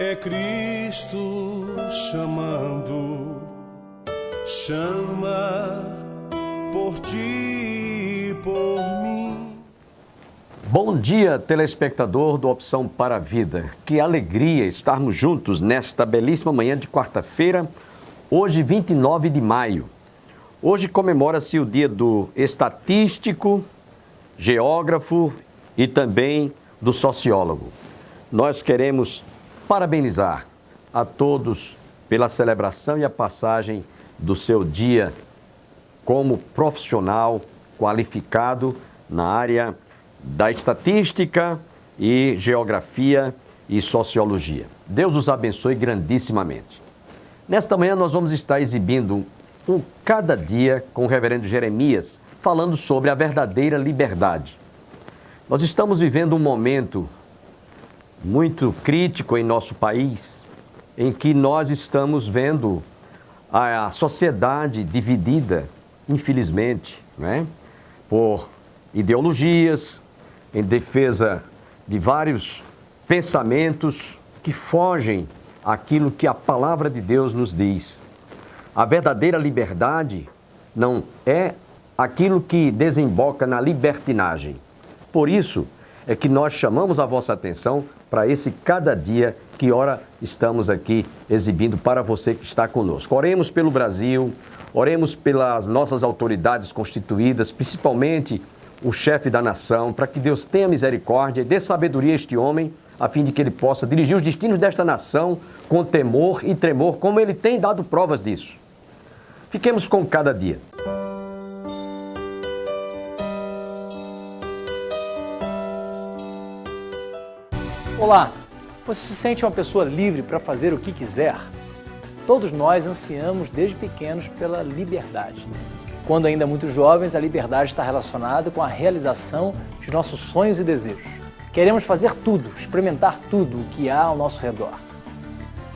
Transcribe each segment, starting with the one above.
É Cristo chamando, chama por ti e por mim. Bom dia, telespectador do Opção para a Vida. Que alegria estarmos juntos nesta belíssima manhã de quarta-feira, hoje 29 de maio. Hoje comemora-se o dia do estatístico, geógrafo e também do sociólogo. Nós queremos parabenizar a todos pela celebração e a passagem do seu dia como profissional qualificado na área da estatística e geografia e sociologia. Deus os abençoe grandissimamente. Nesta manhã nós vamos estar exibindo um Cada Dia com o reverendo Jeremias, falando sobre a verdadeira liberdade. Nós estamos vivendo um momento muito crítico em nosso país, em que nós estamos vendo a sociedade dividida, infelizmente, né, por ideologias, em defesa de vários pensamentos que fogem àquilo que a palavra de Deus nos diz. A verdadeira liberdade não é aquilo que desemboca na libertinagem. Por isso é que nós chamamos a vossa atenção para esse Cada Dia que ora estamos aqui exibindo para você que está conosco. Oremos pelo Brasil, oremos pelas nossas autoridades constituídas, principalmente o chefe da nação, para que Deus tenha misericórdia e dê sabedoria a este homem, a fim de que ele possa dirigir os destinos desta nação com temor e tremor, como ele tem dado provas disso. Fiquemos com Cada Dia. Olá, você se sente uma pessoa livre para fazer o que quiser? Todos nós ansiamos desde pequenos pela liberdade. Quando ainda muito jovens, a liberdade está relacionada com a realização de nossos sonhos e desejos. Queremos fazer tudo, experimentar tudo o que há ao nosso redor.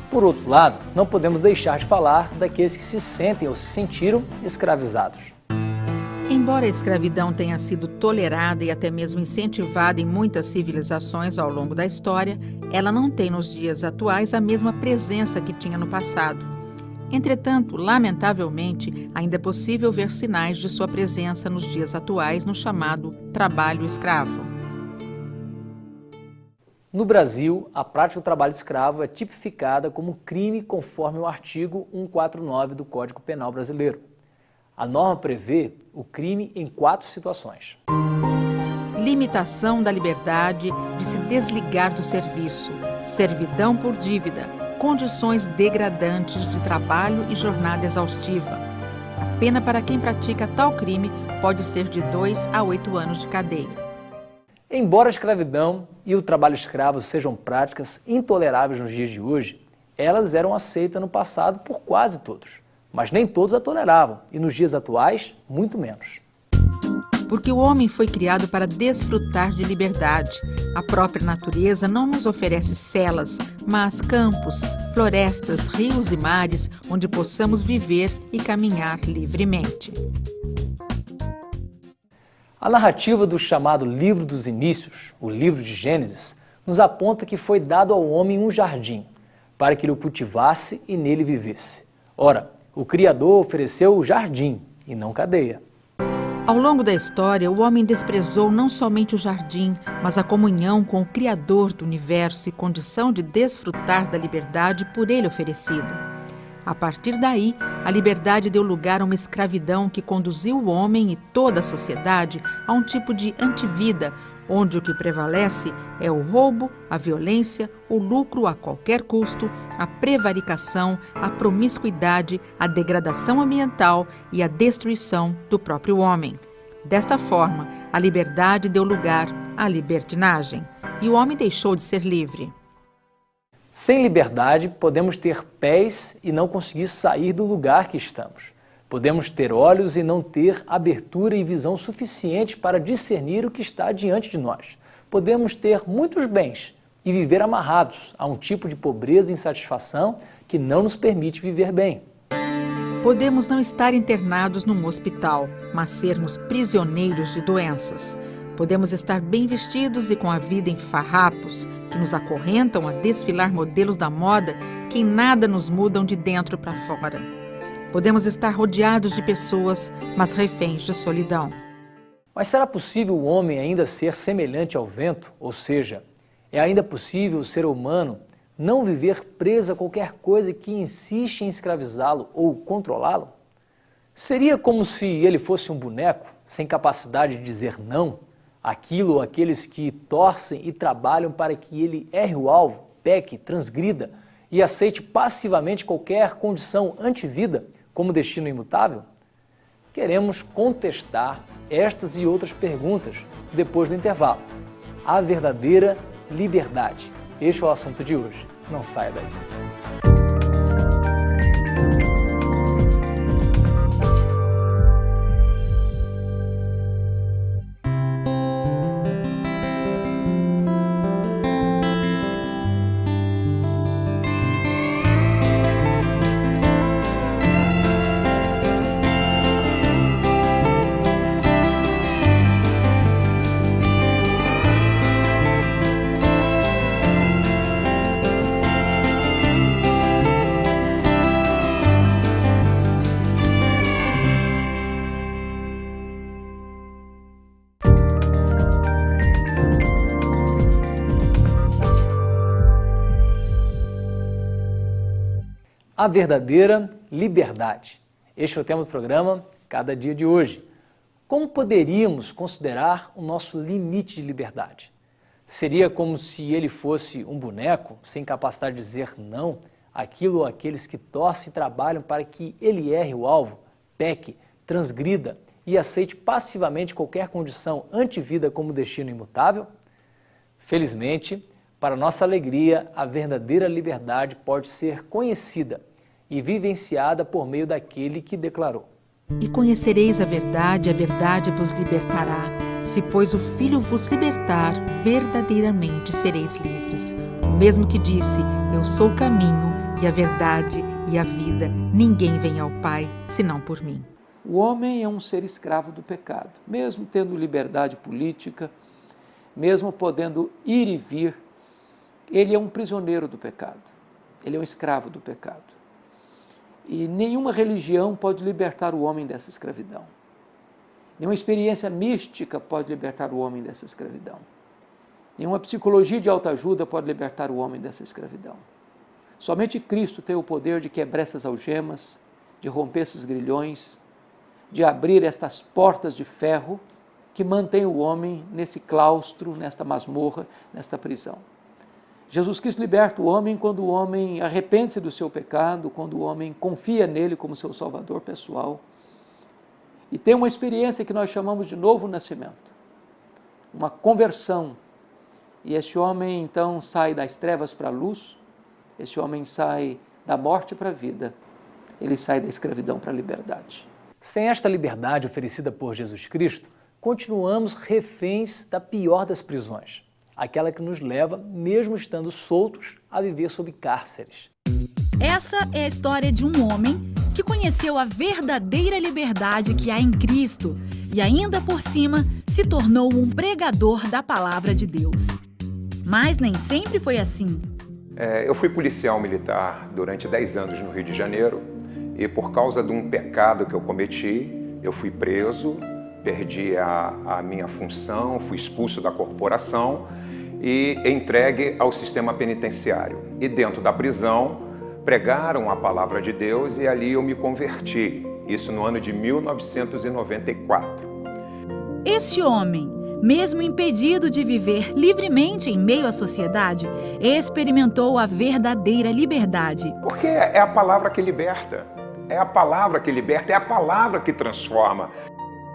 Por outro lado, não podemos deixar de falar daqueles que se sentem ou se sentiram escravizados. Embora a escravidão tenha sido tolerada e até mesmo incentivada em muitas civilizações ao longo da história, ela não tem nos dias atuais a mesma presença que tinha no passado. Entretanto, lamentavelmente, ainda é possível ver sinais de sua presença nos dias atuais no chamado trabalho escravo. No Brasil, a prática do trabalho escravo é tipificada como crime conforme o artigo 149 do Código Penal brasileiro. A norma prevê o crime em 4 situações. Limitação da liberdade de se desligar do serviço, servidão por dívida, condições degradantes de trabalho e jornada exaustiva. A pena para quem pratica tal crime pode ser de 2 a 8 anos de cadeia. Embora a escravidão e o trabalho escravo sejam práticas intoleráveis nos dias de hoje, elas eram aceitas no passado por quase todos. Mas nem todos a toleravam, e nos dias atuais, muito menos. Porque o homem foi criado para desfrutar de liberdade. A própria natureza não nos oferece celas, mas campos, florestas, rios e mares, onde possamos viver e caminhar livremente. A narrativa do chamado Livro dos Inícios, o livro de Gênesis, nos aponta que foi dado ao homem um jardim, para que ele o cultivasse e nele vivesse. Ora, o Criador ofereceu o jardim e não cadeia. Ao longo da história, o homem desprezou não somente o jardim, mas a comunhão com o Criador do universo e condição de desfrutar da liberdade por ele oferecida. A partir daí, a liberdade deu lugar a uma escravidão que conduziu o homem e toda a sociedade a um tipo de antivida, onde o que prevalece é o roubo, a violência, o lucro a qualquer custo, a prevaricação, a promiscuidade, a degradação ambiental e a destruição do próprio homem. Desta forma, a liberdade deu lugar à libertinagem e o homem deixou de ser livre. Sem liberdade, podemos ter pés e não conseguir sair do lugar que estamos. Podemos ter olhos e não ter abertura e visão suficiente para discernir o que está diante de nós. Podemos ter muitos bens e viver amarrados a um tipo de pobreza e insatisfação que não nos permite viver bem. Podemos não estar internados num hospital, mas sermos prisioneiros de doenças. Podemos estar bem vestidos e com a vida em farrapos, que nos acorrentam a desfilar modelos da moda que em nada nos mudam de dentro para fora. Podemos estar rodeados de pessoas, mas reféns de solidão. Mas será possível o homem ainda ser semelhante ao vento? Ou seja, é ainda possível o ser humano não viver preso a qualquer coisa que insiste em escravizá-lo ou controlá-lo? Seria como se ele fosse um boneco, sem capacidade de dizer não, aquilo ou aqueles que torcem e trabalham para que ele erre o alvo, peque, transgrida e aceite passivamente qualquer condição antivida como destino imutável? Queremos contestar estas e outras perguntas depois do intervalo. A verdadeira liberdade. Este é o assunto de hoje. Não saia daí. A verdadeira liberdade. Este é o tema do programa Cada Dia de hoje. Como poderíamos considerar o nosso limite de liberdade? Seria como se ele fosse um boneco, sem capacidade de dizer não àquilo ou àqueles que torcem e trabalham para que ele erre o alvo, peque, transgrida e aceite passivamente qualquer condição antivida como destino imutável? Felizmente, para nossa alegria, a verdadeira liberdade pode ser conhecida e vivenciada por meio daquele que declarou: E conhecereis a verdade vos libertará. Se, pois, o Filho vos libertar, verdadeiramente sereis livres. O mesmo que disse: Eu sou o caminho e a verdade e a vida. Ninguém vem ao Pai, senão por mim. O homem é um ser escravo do pecado, mesmo tendo liberdade política, mesmo podendo ir e vir. Ele é um prisioneiro do pecado, ele é um escravo do pecado. E nenhuma religião pode libertar o homem dessa escravidão. Nenhuma experiência mística pode libertar o homem dessa escravidão. Nenhuma psicologia de autoajuda pode libertar o homem dessa escravidão. Somente Cristo tem o poder de quebrar essas algemas, de romper esses grilhões, de abrir estas portas de ferro que mantém o homem nesse claustro, nesta masmorra, nesta prisão. Jesus Cristo liberta o homem quando o homem arrepende-se do seu pecado, quando o homem confia nele como seu salvador pessoal e tem uma experiência que nós chamamos de novo nascimento, uma conversão. E esse homem então sai das trevas para a luz, esse homem sai da morte para a vida, ele sai da escravidão para a liberdade. Sem esta liberdade oferecida por Jesus Cristo, continuamos reféns da pior das prisões, aquela que nos leva, mesmo estando soltos, a viver sob cárceres. Essa é a história de um homem que conheceu a verdadeira liberdade que há em Cristo e ainda por cima se tornou um pregador da palavra de Deus. Mas nem sempre foi assim. Eu fui policial militar durante 10 anos no Rio de Janeiro e por causa de um pecado que eu cometi, eu fui preso, perdi a minha função, fui expulso da corporação e entregue ao sistema penitenciário. E dentro da prisão, pregaram a palavra de Deus e ali eu me converti. Isso no ano de 1994. Este homem, mesmo impedido de viver livremente em meio à sociedade, experimentou a verdadeira liberdade. Porque é a palavra que liberta, é a palavra que liberta, é a palavra que transforma.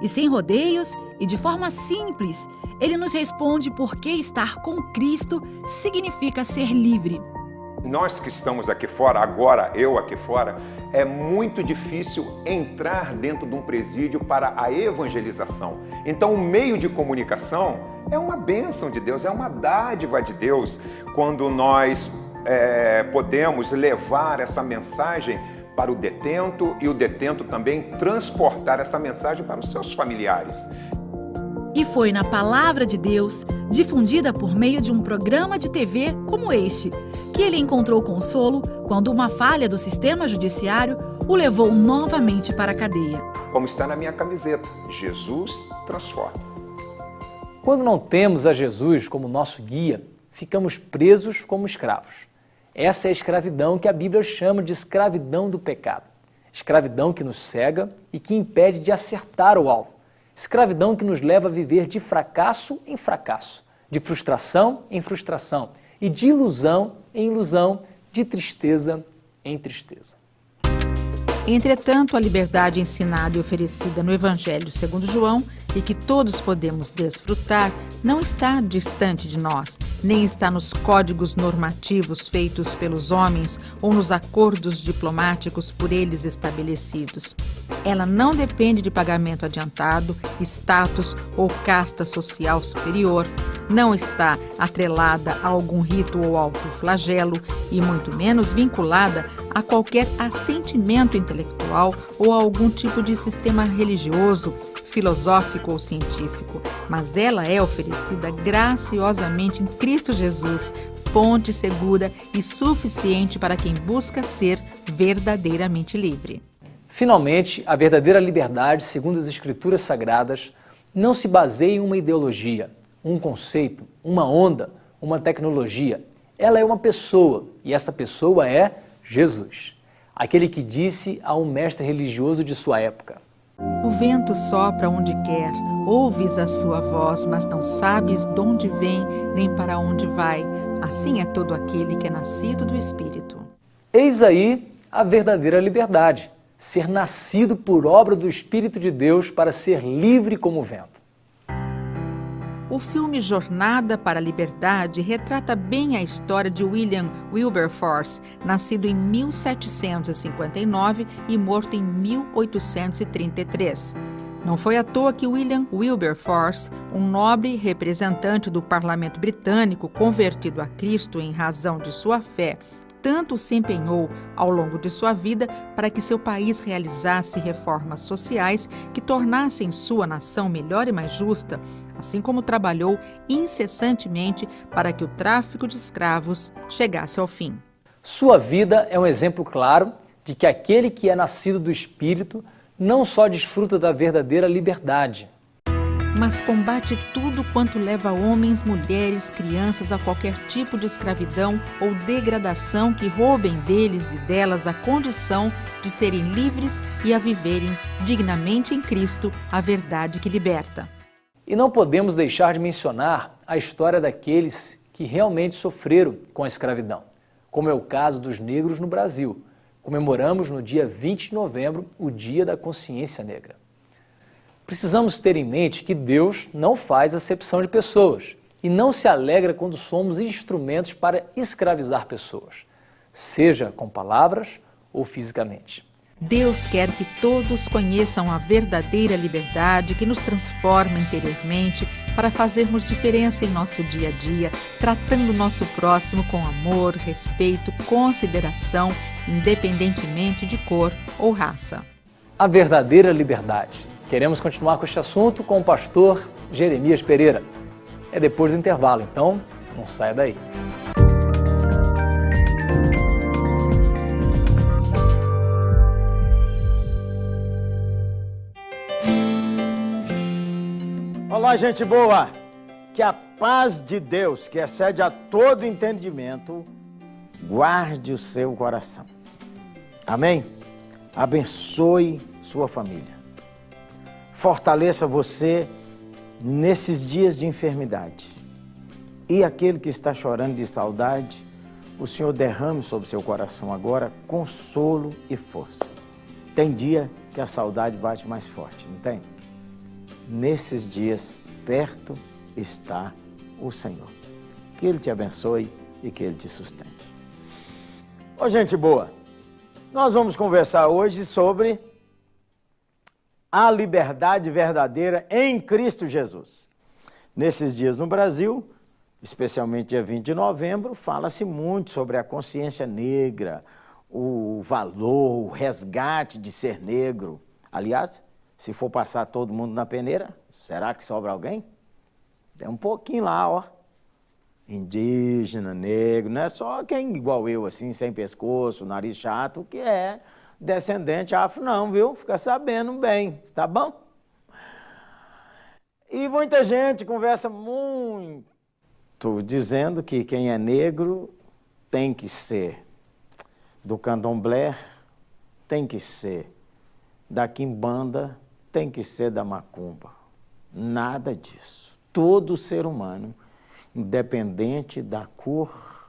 E sem rodeios e de forma simples, ele nos responde por que estar com Cristo significa ser livre. Nós que estamos aqui fora, agora eu aqui fora, é muito difícil entrar dentro de um presídio para a evangelização. Então o meio de comunicação é uma bênção de Deus, é uma dádiva de Deus, quando nós podemos levar essa mensagem para o detento e o detento também transportar essa mensagem para os seus familiares. E foi na Palavra de Deus, difundida por meio de um programa de TV como este, que ele encontrou consolo quando uma falha do sistema judiciário o levou novamente para a cadeia. Como está na minha camiseta, Jesus transforma. Quando não temos a Jesus como nosso guia, ficamos presos como escravos. Essa é a escravidão que a Bíblia chama de escravidão do pecado. Escravidão que nos cega e que impede de acertar o alvo. Escravidão que nos leva a viver de fracasso em fracasso, de frustração em frustração e de ilusão em ilusão, de tristeza em tristeza. Entretanto, a liberdade ensinada e oferecida no Evangelho segundo João e que todos podemos desfrutar não está distante de nós, nem está nos códigos normativos feitos pelos homens ou nos acordos diplomáticos por eles estabelecidos. Ela não depende de pagamento adiantado, status ou casta social superior, não está atrelada a algum rito ou autoflagelo e muito menos vinculada a qualquer assentimento intelectual ou a algum tipo de sistema religioso, filosófico ou científico, mas ela é oferecida graciosamente em Cristo Jesus, fonte segura e suficiente para quem busca ser verdadeiramente livre. Finalmente, a verdadeira liberdade, segundo as Escrituras Sagradas, não se baseia em uma ideologia, um conceito, uma onda, uma tecnologia. Ela é uma pessoa, e essa pessoa é Jesus, aquele que disse a um mestre religioso de sua época: O vento sopra onde quer, ouves a sua voz, mas não sabes de onde vem nem para onde vai. Assim é todo aquele que é nascido do Espírito. Eis aí a verdadeira liberdade, ser nascido por obra do Espírito de Deus para ser livre como o vento. O filme Jornada para a Liberdade retrata bem a história de William Wilberforce, nascido em 1759 e morto em 1833. Não foi à toa que William Wilberforce, um nobre representante do parlamento britânico convertido a Cristo em razão de sua fé, tanto se empenhou ao longo de sua vida para que seu país realizasse reformas sociais que tornassem sua nação melhor e mais justa, assim como trabalhou incessantemente para que o tráfico de escravos chegasse ao fim. Sua vida é um exemplo claro de que aquele que é nascido do Espírito não só desfruta da verdadeira liberdade, mas combate tudo quanto leva homens, mulheres, crianças a qualquer tipo de escravidão ou degradação que roubem deles e delas a condição de serem livres e a viverem dignamente em Cristo a verdade que liberta. E não podemos deixar de mencionar a história daqueles que realmente sofreram com a escravidão, como é o caso dos negros no Brasil. Comemoramos no dia 20 de novembro o Dia da Consciência Negra. Precisamos ter em mente que Deus não faz acepção de pessoas e não se alegra quando somos instrumentos para escravizar pessoas, seja com palavras ou fisicamente. Deus quer que todos conheçam a verdadeira liberdade que nos transforma interiormente para fazermos diferença em nosso dia a dia, tratando o nosso próximo com amor, respeito, consideração, independentemente de cor ou raça. A verdadeira liberdade. Queremos continuar com este assunto com o pastor Jeremias Pereira. É depois do intervalo, então não saia daí. Olá, gente boa! Que a paz de Deus, que excede a todo entendimento, guarde o seu coração. Amém? Abençoe sua família. Fortaleça você nesses dias de enfermidade. E aquele que está chorando de saudade, o Senhor derrame sobre seu coração agora consolo e força. Tem dia que a saudade bate mais forte, não tem? Nesses dias, perto está o Senhor. Que Ele te abençoe e que Ele te sustente. Ô, gente boa, nós vamos conversar hoje sobre a liberdade verdadeira em Cristo Jesus. Nesses dias no Brasil, especialmente dia 20 de novembro, fala-se muito sobre a consciência negra, o valor, o resgate de ser negro. Aliás, Se for passar todo mundo na peneira, será que sobra alguém? Tem um pouquinho lá, ó. Indígena, negro, não é só quem igual eu, assim, sem pescoço, nariz chato, que é descendente afro, não, viu? Fica sabendo bem, tá bom? E muita gente conversa muito dizendo que quem é negro tem que ser do candomblé, tem que ser da quimbanda, tem que ser da macumba. Nada disso. Todo ser humano, independente da cor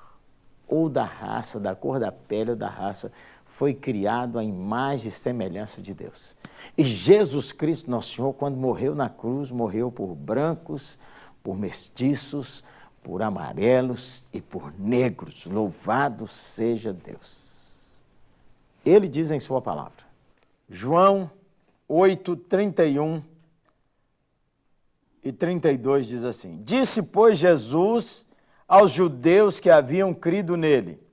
ou da raça, da cor da pele ou da raça, foi criado à imagem e semelhança de Deus. E Jesus Cristo, nosso Senhor, quando morreu na cruz, morreu por brancos, por mestiços, por amarelos e por negros. Louvado seja Deus. Ele diz em sua palavra, João 8, 31 e 32 diz assim, disse, pois, Jesus aos judeus que haviam crido nele,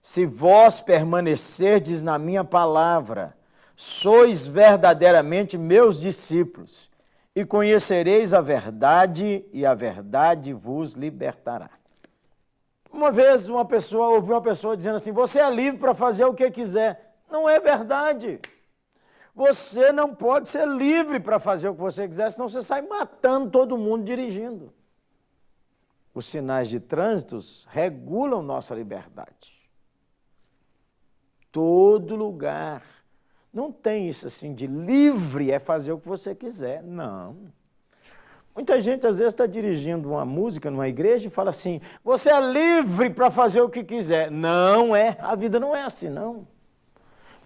se vós permanecerdes na minha palavra, sois verdadeiramente meus discípulos, e conhecereis a verdade, e a verdade vos libertará. Uma vez ouvi uma pessoa dizendo assim, você é livre para fazer o que quiser. Não é verdade. Você não pode ser livre para fazer o que você quiser, senão você sai matando todo mundo dirigindo. Os sinais de trânsito regulam nossa liberdade. Todo lugar. Não tem isso assim de livre é fazer o que você quiser, não. Muita gente às vezes está dirigindo uma música numa igreja e fala assim, você é livre para fazer o que quiser. Não é, a vida não é assim, não.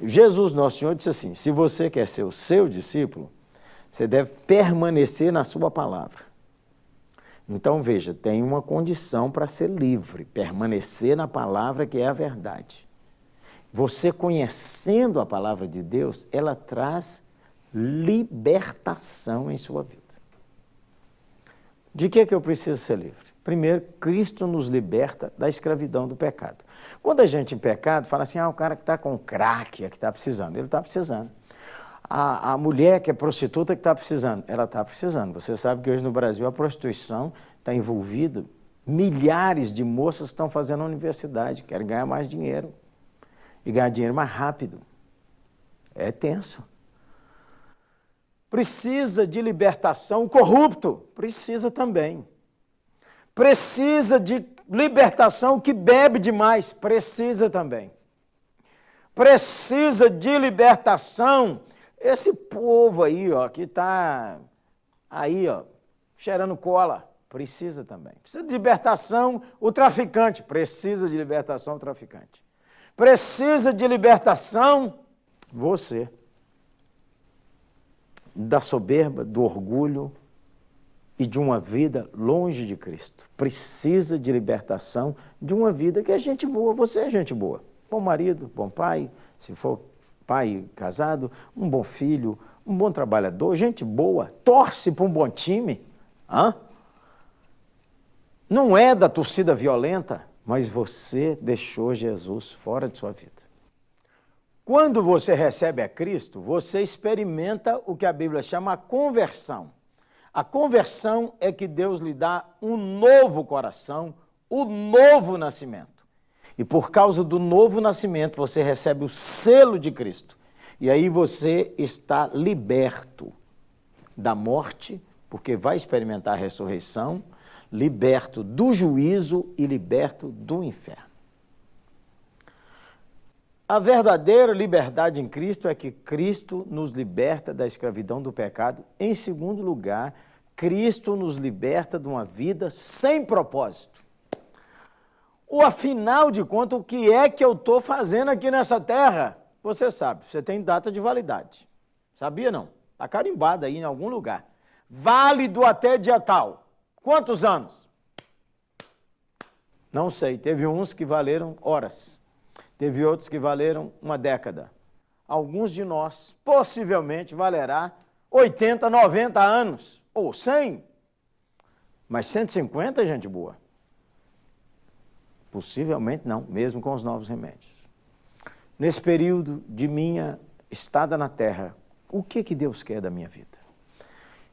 Jesus, nosso Senhor, disse assim, se você quer ser o seu discípulo, você deve permanecer na sua palavra. Então, veja, tem uma condição para ser livre, permanecer na palavra que é a verdade. Você conhecendo a palavra de Deus, ela traz libertação em sua vida. De que eu preciso ser livre? Primeiro, Cristo nos liberta da escravidão do pecado. Quando a gente em pecado, fala assim, o cara que está com crack é que está precisando. Ele está precisando. A mulher que é prostituta que está precisando. Ela está precisando. Você sabe que hoje no Brasil a prostituição está envolvida. Milhares de moças estão fazendo universidade, querem ganhar mais dinheiro. E ganhar dinheiro mais rápido. É tenso. Precisa de libertação. O corrupto precisa também. Precisa de libertação que bebe demais. Precisa também. Precisa de libertação. Esse povo aí, ó, que está aí, ó, cheirando cola. Precisa também. Precisa de libertação o traficante. Precisa de libertação o traficante. Precisa de libertação você, da soberba, do orgulho e de uma vida longe de Cristo. Precisa de libertação de uma vida que é gente boa, você é gente boa. Bom marido, bom pai, se for pai casado, um bom filho, um bom trabalhador, gente boa, torce para um bom time. Não é da torcida violenta, mas você deixou Jesus fora de sua vida. Quando você recebe a Cristo, você experimenta o que a Bíblia chama a conversão. A conversão é que Deus lhe dá um novo coração, o novo nascimento. E por causa do novo nascimento, você recebe o selo de Cristo. E aí você está liberto da morte, porque vai experimentar a ressurreição, liberto do juízo e liberto do inferno. A verdadeira liberdade em Cristo é que Cristo nos liberta da escravidão do pecado. Em segundo lugar, Cristo nos liberta de uma vida sem propósito. Afinal de contas, o que é que eu estou fazendo aqui nessa terra? Você sabe, você tem data de validade. Sabia não? Está carimbado aí em algum lugar. Válido até dia tal. Quantos anos? Não sei. Teve uns que valeram horas. Teve outros que valeram uma década. Alguns de nós, possivelmente, valerá 80, 90 anos. Ou 100. Mas 150, gente boa? Possivelmente não, mesmo com os novos remédios. Nesse período de minha estada na Terra, O que Deus quer da minha vida?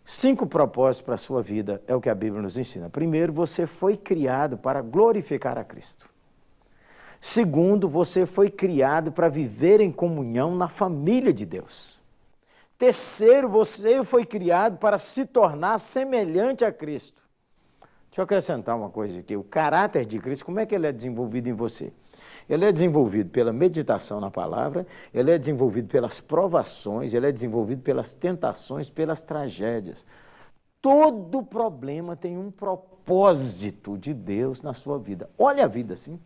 5 propósitos para a sua vida é o que a Bíblia nos ensina. Primeiro, você foi criado para glorificar a Cristo. Segundo, você foi criado para viver em comunhão na família de Deus. Terceiro, você foi criado para se tornar semelhante a Cristo. Deixa eu acrescentar uma coisa aqui. O caráter de Cristo, como é que ele é desenvolvido em você? Ele é desenvolvido pela meditação na palavra, ele é desenvolvido pelas provações, ele é desenvolvido pelas tentações, pelas tragédias. Todo problema tem um propósito de Deus na sua vida. Olha a vida assim.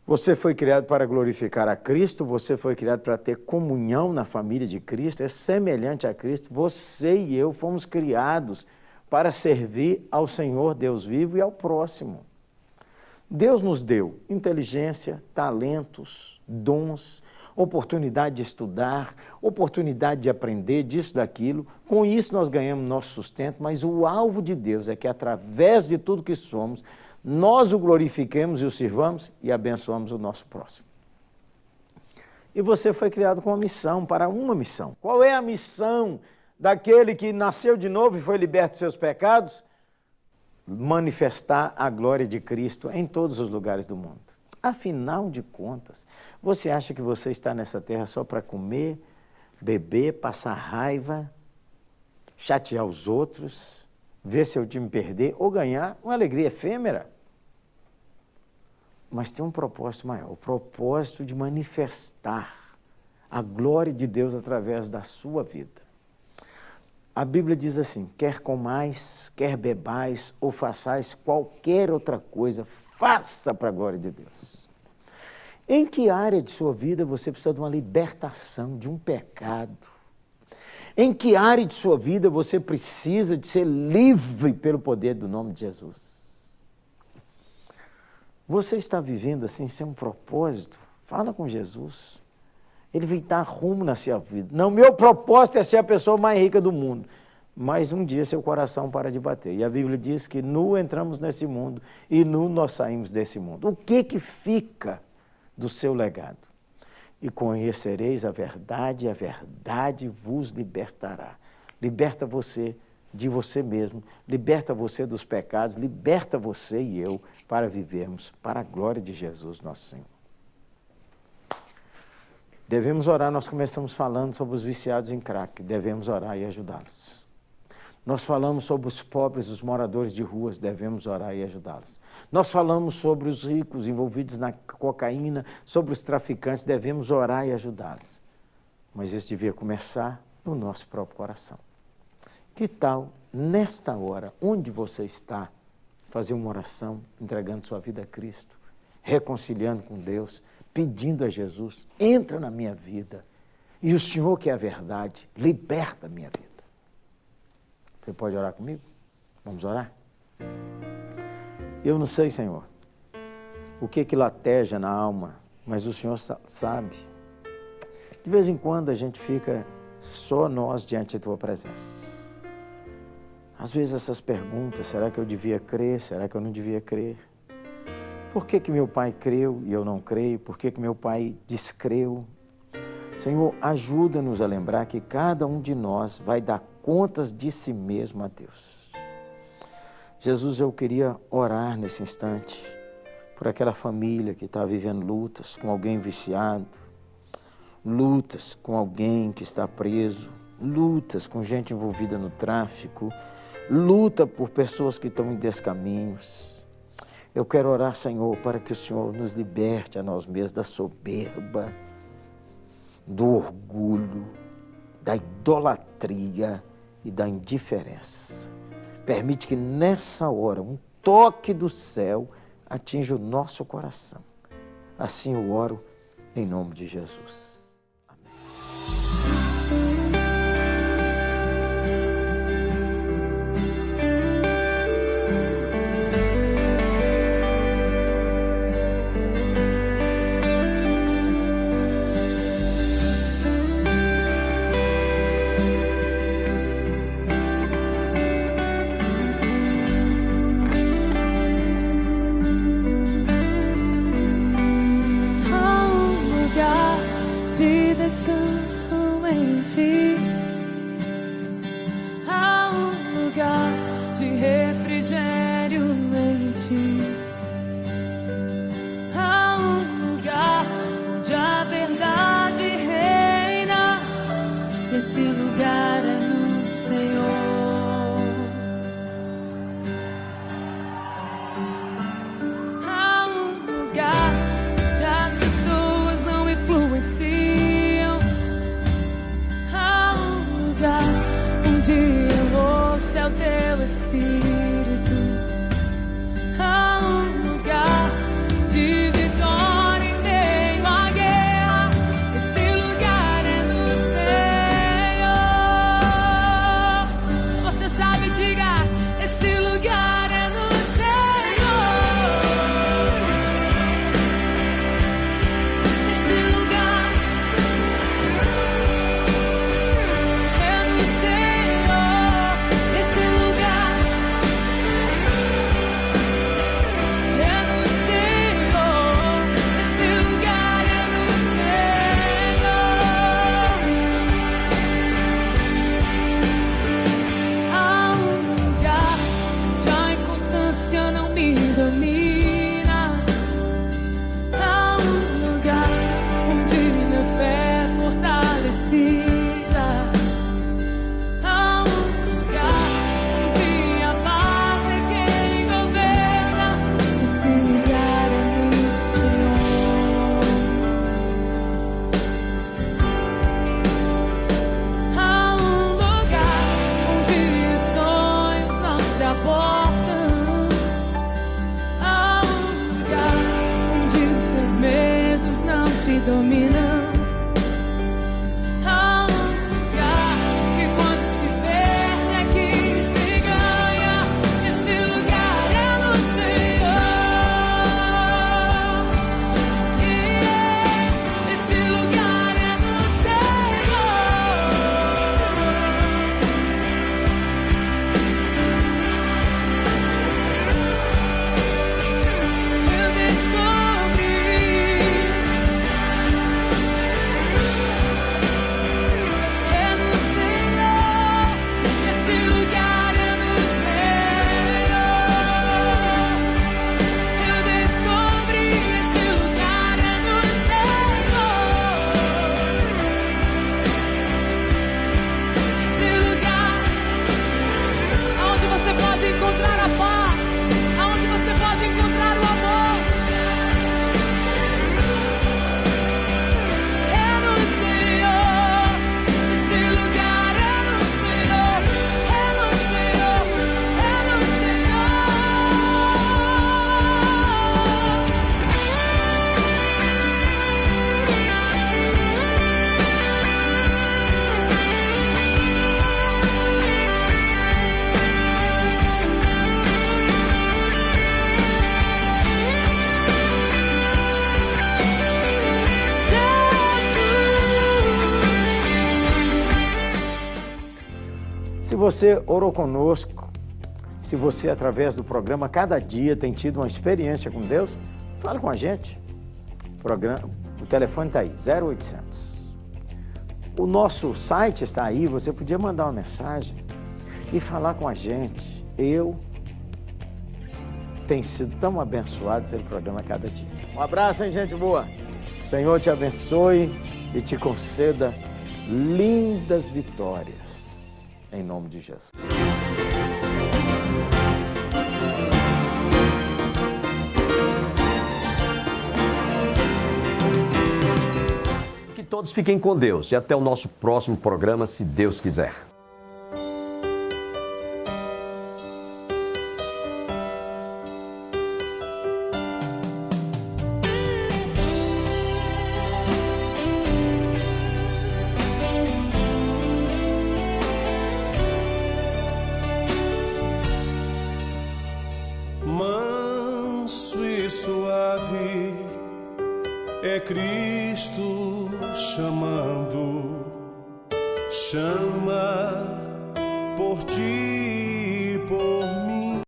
Você foi criado para glorificar a Cristo, você foi criado para ter comunhão na família de Cristo, é semelhante a Cristo. Você e eu fomos criados para servir ao Senhor Deus vivo e ao próximo. Deus nos deu inteligência, talentos, dons, oportunidade de estudar, oportunidade de aprender disso, daquilo. Com isso nós ganhamos nosso sustento, mas o alvo de Deus é que através de tudo que somos, nós o glorifiquemos e o sirvamos e abençoamos o nosso próximo. E você foi criado com uma missão, para uma missão. Qual é a missão daquele que nasceu de novo e foi liberto dos seus pecados? Manifestar a glória de Cristo em todos os lugares do mundo. Afinal de contas, você acha que você está nessa terra só para comer, beber, passar raiva, chatear os outros, ver seu time perder ou ganhar uma alegria efêmera? Mas tem um propósito maior, o propósito de manifestar a glória de Deus através da sua vida. A Bíblia diz assim, quer comais, quer bebais ou façais qualquer outra coisa, faça para a glória de Deus. Em que área de sua vida você precisa de uma libertação, de um pecado? Em que área de sua vida você precisa de ser livre pelo poder do nome de Jesus? Você está vivendo assim, sem um propósito? Fala com Jesus. Ele vai dar rumo na sua vida. Não, meu propósito é ser a pessoa mais rica do mundo. Mas um dia seu coração para de bater. E a Bíblia diz que nu entramos nesse mundo e nu nós saímos desse mundo. O que fica do seu legado? E conhecereis a verdade vos libertará. Liberta você de você mesmo, liberta você dos pecados, liberta você e eu para vivermos para a glória de Jesus, nosso Senhor. Devemos orar, nós começamos falando sobre os viciados em crack, devemos orar e ajudá-los. Nós falamos sobre os pobres, os moradores de ruas, devemos orar e ajudá-los. Nós falamos sobre os ricos envolvidos na cocaína, sobre os traficantes, devemos orar e ajudá-los. Mas isso devia começar no nosso próprio coração. Que tal, nesta hora, onde você está, fazer uma oração, entregando sua vida a Cristo, reconciliando com Deus, pedindo a Jesus, entra na minha vida, e o Senhor que é a verdade, liberta a minha vida. Você pode orar comigo? Vamos orar? Eu não sei, Senhor, o que lateja na alma, mas o Senhor sabe. De vez em quando a gente fica só nós diante da Tua presença. Às vezes essas perguntas, será que eu devia crer, será que eu não devia crer? Por que meu pai creu e eu não creio? Por que meu pai descreu? Senhor, ajuda-nos a lembrar que cada um de nós vai dar contas de si mesmo a Deus. Jesus, eu queria orar nesse instante por aquela família que está vivendo lutas com alguém viciado, lutas com alguém que está preso, lutas com gente envolvida no tráfico, luta por pessoas que estão em descaminhos. Eu quero orar, Senhor, para que o Senhor nos liberte a nós mesmos da soberba, do orgulho, da idolatria e da indiferença. Permite que nessa hora um toque do céu atinja o nosso coração. Assim eu oro em nome de Jesus. ti. Há um lugar de refrigério em ti. Há um lugar onde a verdade reina. Esse lugar é no Senhor. Há um lugar onde as pessoas não influenciam. Há um lugar onde eu ouço é o teu Espírito. Há um lugar de vitória em meio à guerra. Esse lugar é no Senhor. Se você sabe, diga: esse lugar é no Senhor. Esse lugar é no Senhor. Esse lugar é no Senhor. Esse lugar é no Senhor. Há um lugar onde a inconstância não me domina. Há um lugar onde minha fé é fortalecida. Há um lugar onde a paz é quem governa. Esse lugar é no Senhor. Há um lugar onde os sonhos não se abortam. Há um lugar onde os seus medos não te dominam. Há um lugar que quando se perde é que se ganha. Esse lugar é no Senhor. Esse lugar é no Senhor. Eu descobri. É no Senhor. Esse lugar é no Senhor. Eu descobri. Esse lugar é no Senhor. Esse lugar onde você pode encontrar a paz, aonde você pode encontrar o amor. É no Senhor. Esse lugar é no Senhor. É no Senhor. É no Senhor. Se você orou conosco, se você, através do programa Cada Dia, tem tido uma experiência com Deus, fale com a gente. O telefone está aí, 0800. O nosso site está aí, você podia mandar uma mensagem e falar com a gente. Eu tenho sido tão abençoado pelo programa Cada Dia. Um abraço, hein, gente boa? O Senhor te abençoe e te conceda lindas vitórias. Em nome de Jesus. Que todos fiquem com Deus e até o nosso próximo programa, se Deus quiser. Manso e suave é Cristo chamando, chama por ti.